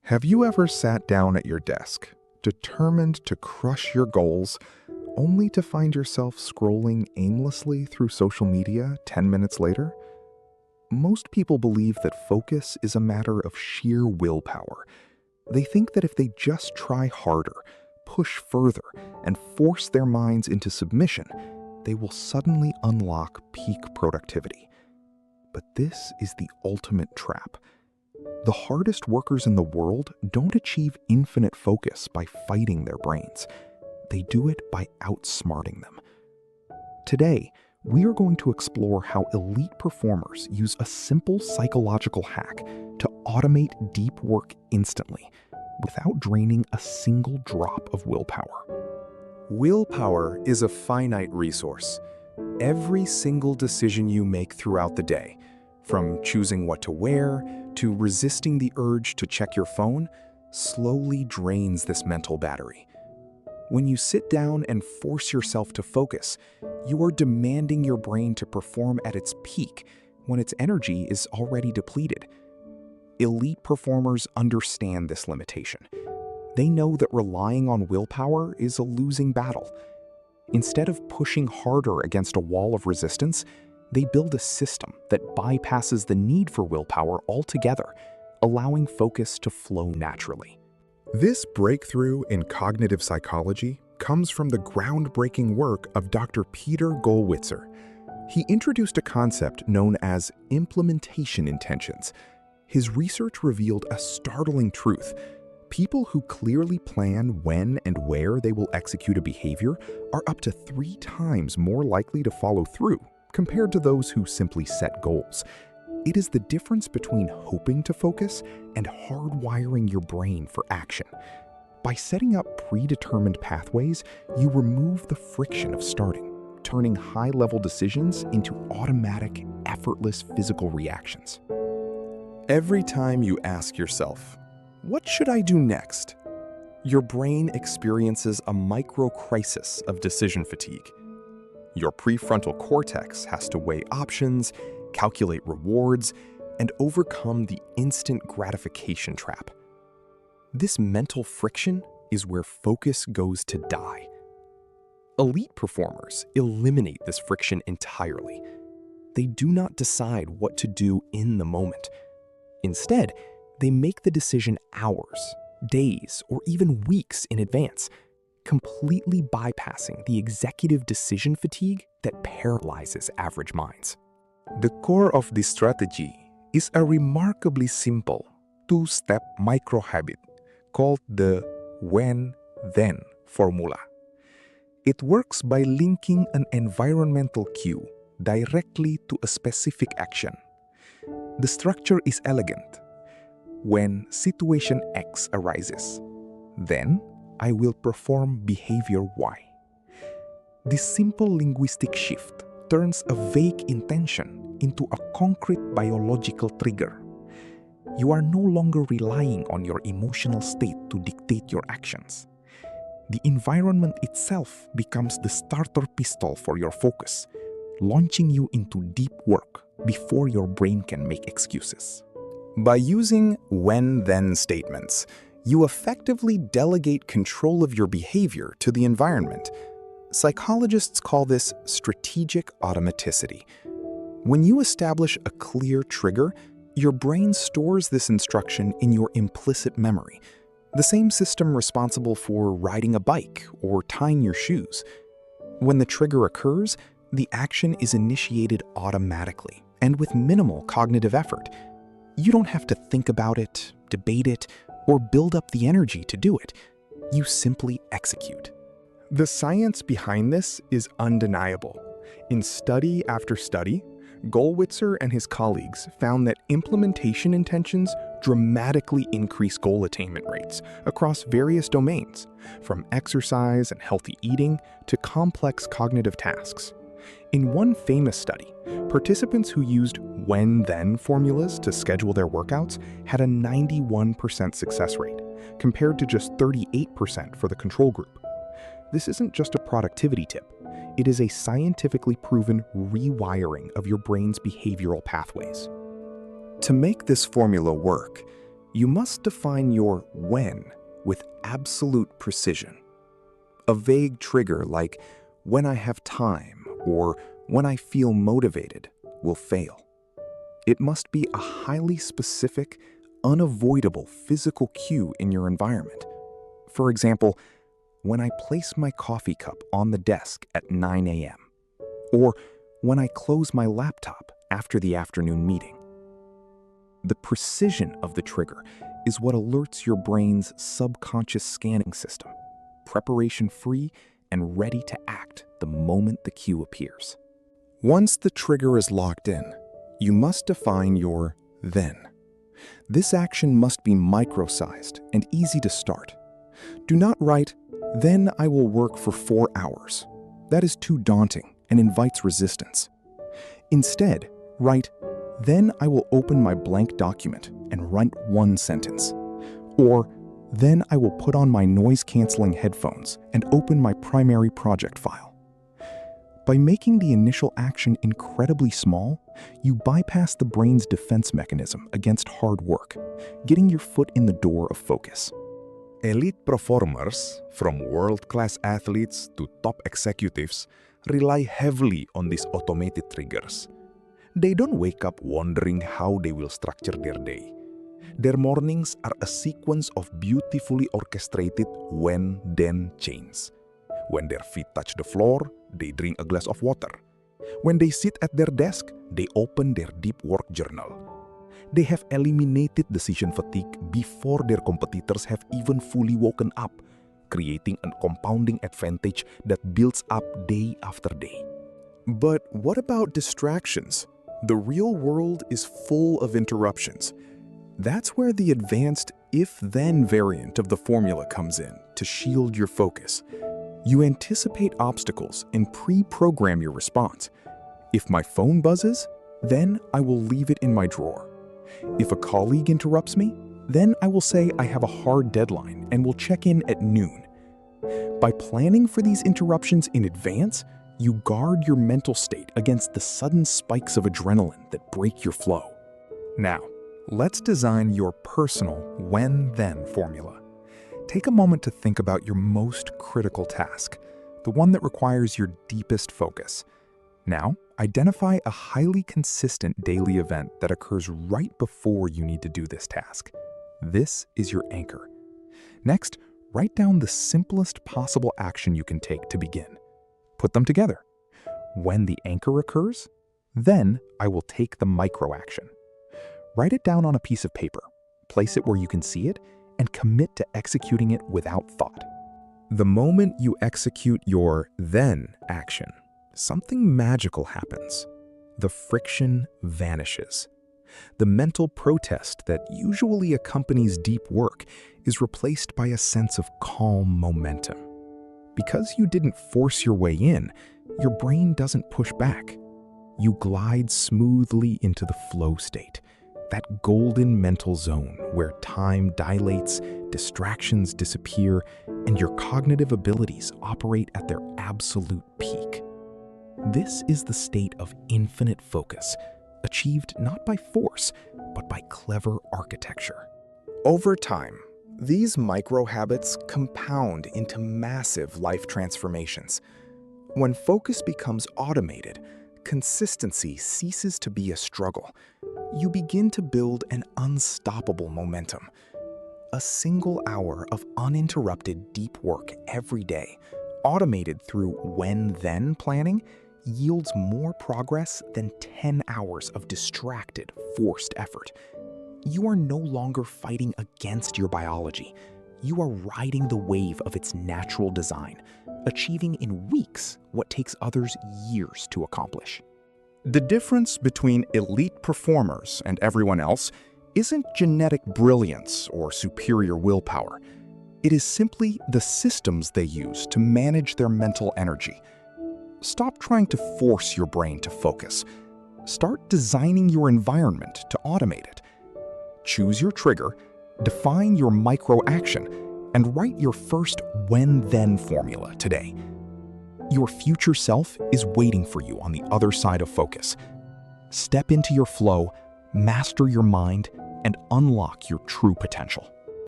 Have you ever sat down at your desk, determined to crush your goals, only to find yourself scrolling aimlessly through social media 10 minutes later? Most people believe that focus is a matter of sheer willpower. They think that if they just try harder, push further, and force their minds into submission, they will suddenly unlock peak productivity. But this is the ultimate trap. The hardest workers in the world don't achieve infinite focus by fighting their brains. They do it by outsmarting them. Today, we are going to explore how elite performers use a simple psychological hack to automate deep work instantly, without draining a single drop of willpower. Willpower is a finite resource. Every single decision you make throughout the day, from choosing what to wear to resisting the urge to check your phone, slowly drains this mental battery. When you sit down and force yourself to focus, you are demanding your brain to perform at its peak when its energy is already depleted. Elite performers understand this limitation. They know that relying on willpower is a losing battle. Instead of pushing harder against a wall of resistance, they build a system that bypasses the need for willpower altogether, allowing focus to flow naturally. This breakthrough in cognitive psychology comes from the groundbreaking work of Dr. Peter Gollwitzer. He introduced a concept known as implementation intentions. His research revealed a startling truth. People who clearly plan when and where they will execute a behavior are up to 3 times more likely to follow through compared to those who simply set goals. It is the difference between hoping to focus and hardwiring your brain for action. By setting up predetermined pathways, you remove the friction of starting, turning high-level decisions into automatic, effortless physical reactions. Every time you ask yourself, "What should I do next?" your brain experiences a micro-crisis of decision fatigue. Your prefrontal cortex has to weigh options, calculate rewards, and overcome the instant gratification trap. This mental friction is where focus goes to die. Elite performers eliminate this friction entirely. They do not decide what to do in the moment. Instead, they make the decision hours, days, or even weeks in advance, completely bypassing the executive decision fatigue that paralyzes average minds. The core of this strategy is a remarkably simple 2-step micro-habit called the when-then formula. It works by linking an environmental cue directly to a specific action. The structure is elegant. When situation X arises, then I will perform behavior Y. This simple linguistic shift turns a vague intention into a concrete biological trigger. You are no longer relying on your emotional state to dictate your actions. The environment itself becomes the starter pistol for your focus, launching you into deep work before your brain can make excuses. By using when-then statements, you effectively delegate control of your behavior to the environment. Psychologists call this strategic automaticity. When you establish a clear trigger, your brain stores this instruction in your implicit memory, the same system responsible for riding a bike or tying your shoes. When the trigger occurs, the action is initiated automatically and with minimal cognitive effort. You don't have to think about it, debate it, or build up the energy to do it. You simply execute. The science behind this is undeniable. In study after study, Gollwitzer and his colleagues found that implementation intentions dramatically increase goal attainment rates across various domains, from exercise and healthy eating to complex cognitive tasks. In one famous study, participants who used when-then formulas to schedule their workouts had a 91% success rate, compared to just 38% for the control group. This isn't just a productivity tip. It is a scientifically proven rewiring of your brain's behavioral pathways. To make this formula work, You must define your when with absolute precision. A vague trigger like when I have time or when I feel motivated will fail. It must be a highly specific, unavoidable physical cue in your environment. For example, when I place my coffee cup on the desk at 9 a.m., or when I close my laptop after the afternoon meeting. The precision of the trigger is what alerts your brain's subconscious scanning system, preparation-free and ready to act the moment the cue appears. Once the trigger is locked in, you must define your then. This action must be micro-sized and easy to start. Do not write, "Then I will work for 4 hours." That is too daunting and invites resistance. Instead, write, "Then I will open my blank document and write one sentence." Or, "Then I will put on my noise-canceling headphones and open my primary project file." By making the initial action incredibly small, you bypass the brain's defense mechanism against hard work, getting your foot in the door of focus. Elite performers, from world-class athletes to top executives, rely heavily on these automated triggers. They don't wake up wondering how they will structure their day. Their mornings are a sequence of beautifully orchestrated when-then chains. When their feet touch the floor, they drink a glass of water. When they sit at their desk, they open their deep work journal. They have eliminated decision fatigue before their competitors have even fully woken up, creating a compounding advantage that builds up day after day. But what about distractions? The real world is full of interruptions. That's where the advanced if-then variant of the formula comes in to shield your focus. You anticipate obstacles and pre-program your response. If my phone buzzes, then I will leave it in my drawer. If a colleague interrupts me, then I will say I have a hard deadline and will check in at noon. By planning for these interruptions in advance, you guard your mental state against the sudden spikes of adrenaline that break your flow. Now, let's design your personal when-then formula. Take a moment to think about your most critical task, the one that requires your deepest focus. Now, identify a highly consistent daily event that occurs right before you need to do this task. This is your anchor. Next, write down the simplest possible action you can take to begin. Put them together. When the anchor occurs, then I will take the micro action. Write it down on a piece of paper, place it where you can see it, and commit to executing it without thought. The moment you execute your then action, something magical happens. The friction vanishes. The mental protest that usually accompanies deep work is replaced by a sense of calm momentum. Because you didn't force your way in, your brain doesn't push back. You glide smoothly into the flow state, that golden mental zone where time dilates, distractions disappear, and your cognitive abilities operate at their absolute peak. This is the state of infinite focus, achieved not by force, but by clever architecture. Over time, these micro-habits compound into massive life transformations. When focus becomes automated, consistency ceases to be a struggle. You begin to build an unstoppable momentum. A single hour of uninterrupted deep work every day, automated through when-then planning, yields more progress than 10 hours of distracted, forced effort. You are no longer fighting against your biology. You are riding the wave of its natural design, achieving in weeks what takes others years to accomplish. The difference between elite performers and everyone else isn't genetic brilliance or superior willpower. It is simply the systems they use to manage their mental energy. Stop trying to force your brain to focus. Start designing your environment to automate it. Choose your trigger, define your micro-action, and write your first when-then formula today. Your future self is waiting for you on the other side of focus. Step into your flow, master your mind, and unlock your true potential.